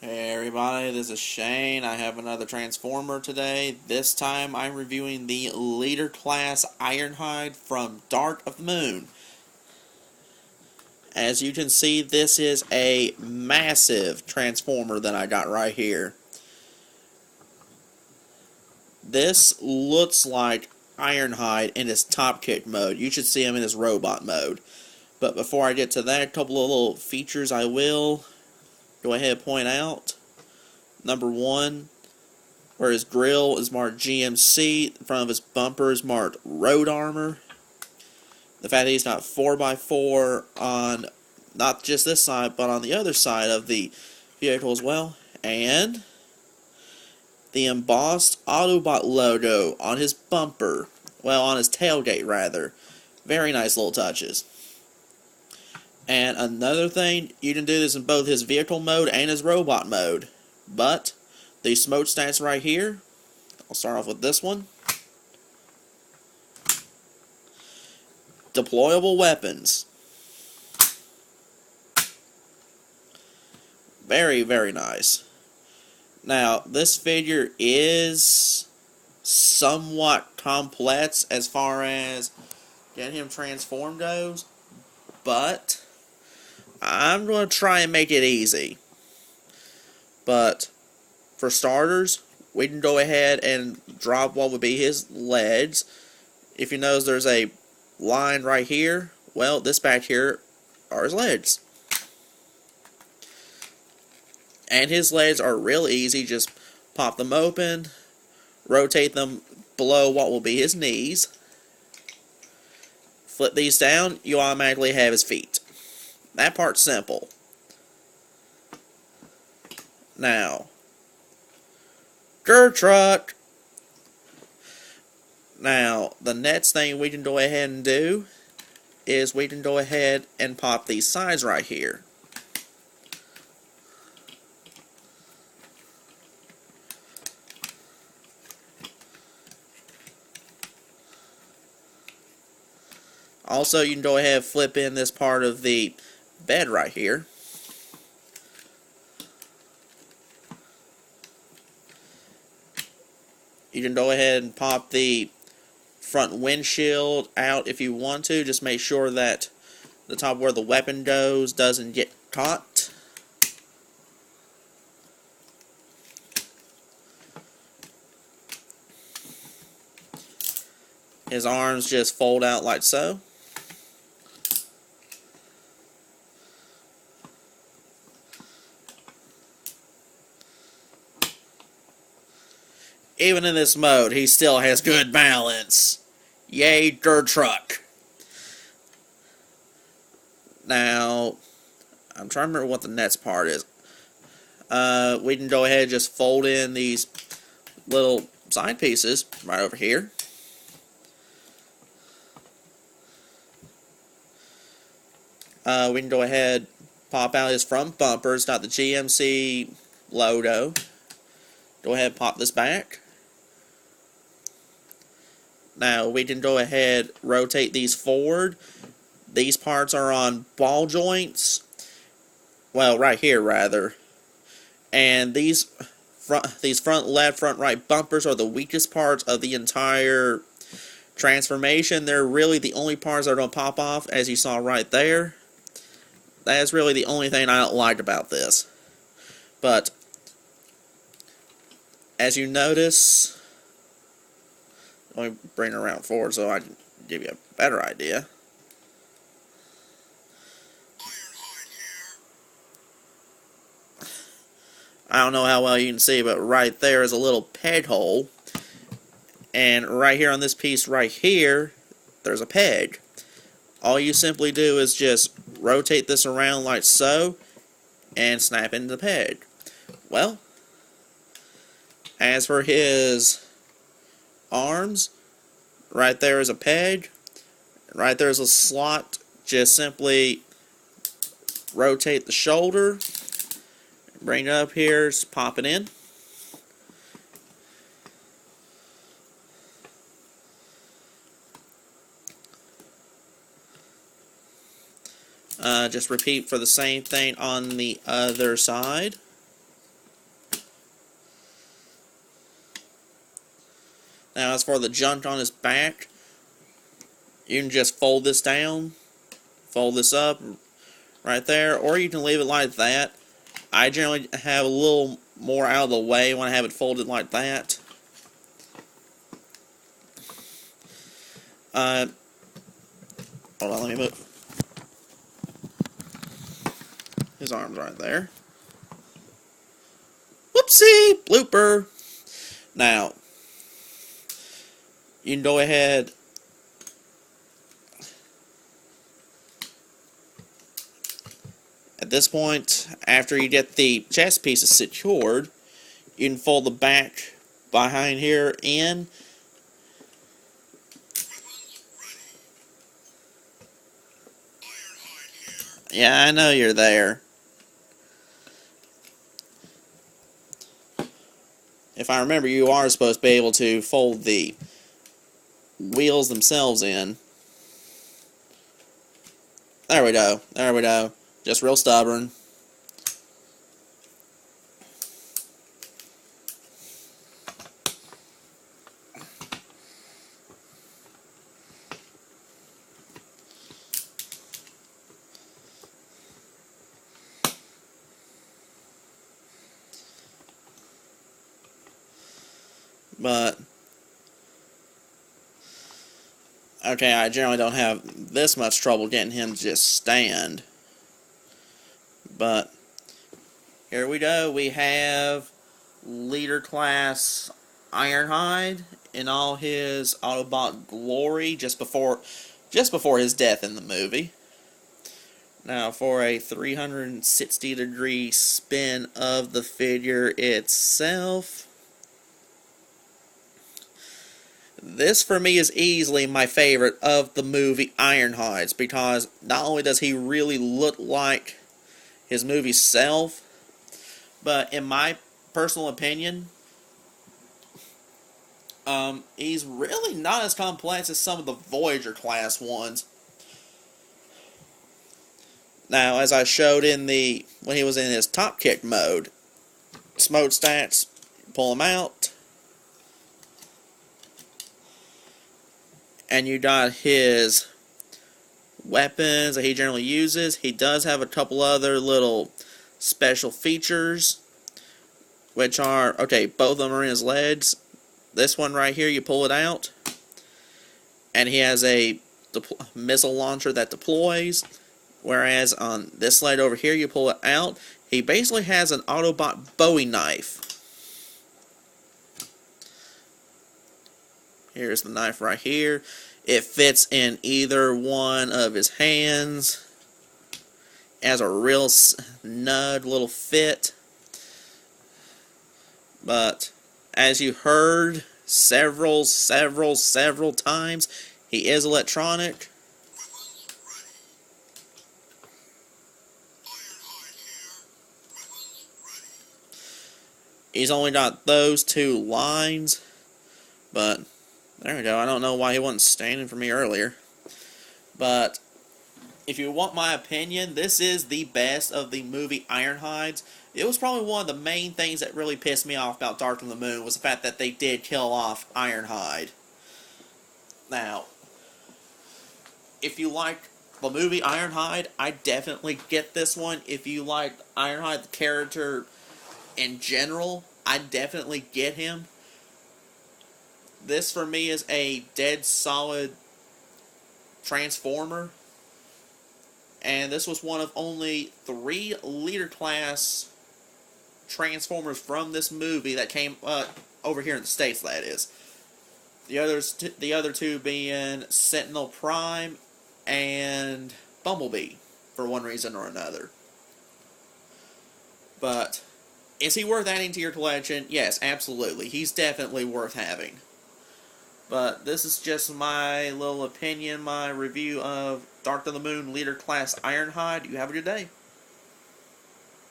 Hey everybody, this is Shane. I have another Transformer today. This time I'm reviewing the Leader Class Ironhide from Dark of the Moon. As you can see, this is a massive Transformer that I got right here. This looks like Ironhide in his top kick mode. You should see him in his robot mode. But before I get to that, a couple of little features I will go ahead and point out. Number one, where his grill is marked GMC, in front of his bumper is marked Road Armor. The fact that he's got 4x4 on not just this side, but on the other side of the vehicle as well. And the embossed Autobot logo on his bumper. Well, on his tailgate, rather. Very nice little touches. And another thing, you can do this in both his vehicle mode and his robot mode. But these smoke stats right here, I'll start off with this one. Deployable weapons. Very, very nice. Now, this figure is somewhat complex as far as getting him transformed goes, but I'm going to try and make it easy. But for starters, we can go ahead and drop what would be his legs. If you notice there's a line right here, well, this back here are his legs. And his legs are real easy. Just pop them open, rotate them below what will be his knees. Flip these down, you automatically have his feet. That part's simple. Now, dirt truck. Now, the next thing we can go ahead and do is we can go ahead and pop these sides right here. Also, you can go ahead and flip in this part of the bed right here. You can go ahead and pop the front windshield out if you want to. Just make sure that the top where the weapon goes doesn't get caught. His arms just fold out like so. Even in this mode, he still has good balance. Yay, dirt truck. Now, I'm trying to remember what the next part is. We can go ahead and just fold in these little side pieces right over here. We can go ahead, pop out his front bumper. It's got the GMC logo. Go ahead and pop this back. Now we can go ahead, rotate these forward. These parts are on ball joints. Well, right here rather. And these front left, front right bumpers are the weakest parts of the entire transformation. They're really the only parts that are going to pop off, as you saw right there. That's really the only thing I don't like about this. But as you notice, let me bring it around forward so I can give you a better idea. I don't know how well you can see, but right there is a little peg hole. And right here on this piece right here, there's a peg. All you simply do is just rotate this around like so, and snap into the peg. Well, as for his arms, right there is a peg, right there is a slot. Just simply rotate the shoulder, bring it up here, just pop it in. Just repeat for the same thing on the other side. Now, as for the junk on his back, you can just fold this down, fold this up right there, or you can leave it like that. I generally have a little more out of the way when I have it folded like that. Hold on, let me move his arms right there. Whoopsie! Blooper! Now, you can go ahead at this point, after you get the chest pieces secured, you can fold the back behind here in. Yeah, I know you're there. If I remember, you are supposed to be able to fold the wheels themselves in. There we go. There we go. Just real stubborn. But okay, I generally don't have this much trouble getting him to just stand. But here we go. We have leader class Ironhide in all his Autobot glory just before his death in the movie. Now for a 360-degree spin of the figure itself. This, for me, is easily my favorite of the movie Ironhides, because not only does he really look like his movie self, but in my personal opinion, he's really not as complex as some of the Voyager class ones. Now, as I showed when he was in his top kick mode, smokestacks, pull him out, and you got his weapons that he generally uses. He does have a couple other little special features, which are, okay, both of them are in his legs. This one right here, you pull it out, and he has a missile launcher that deploys, whereas on this slide over here, you pull it out, he basically has an Autobot Bowie knife. Here's the knife right here. It fits in either one of his hands. It has a real snug little fit. But as you heard several times, he is electronic. He's only got those two lines, but there we go. I don't know why he wasn't standing for me earlier. But if you want my opinion, this is the best of the movie Ironhides. It was probably one of the main things that really pissed me off about Dark of the Moon, was the fact that they did kill off Ironhide. Now, if you like the movie Ironhide, I definitely get this one. If you like Ironhide, the character in general, I definitely get him. This, for me, is a dead solid Transformer. And this was one of only 3 leader class Transformers from this movie that came over here in the States, that is. The other two being Sentinel Prime and Bumblebee, for one reason or another. But is he worth adding to your collection? Yes, absolutely. He's definitely worth having. But this is just my little opinion, my review of Dark of the Moon Leader Class Ironhide. You have a good day.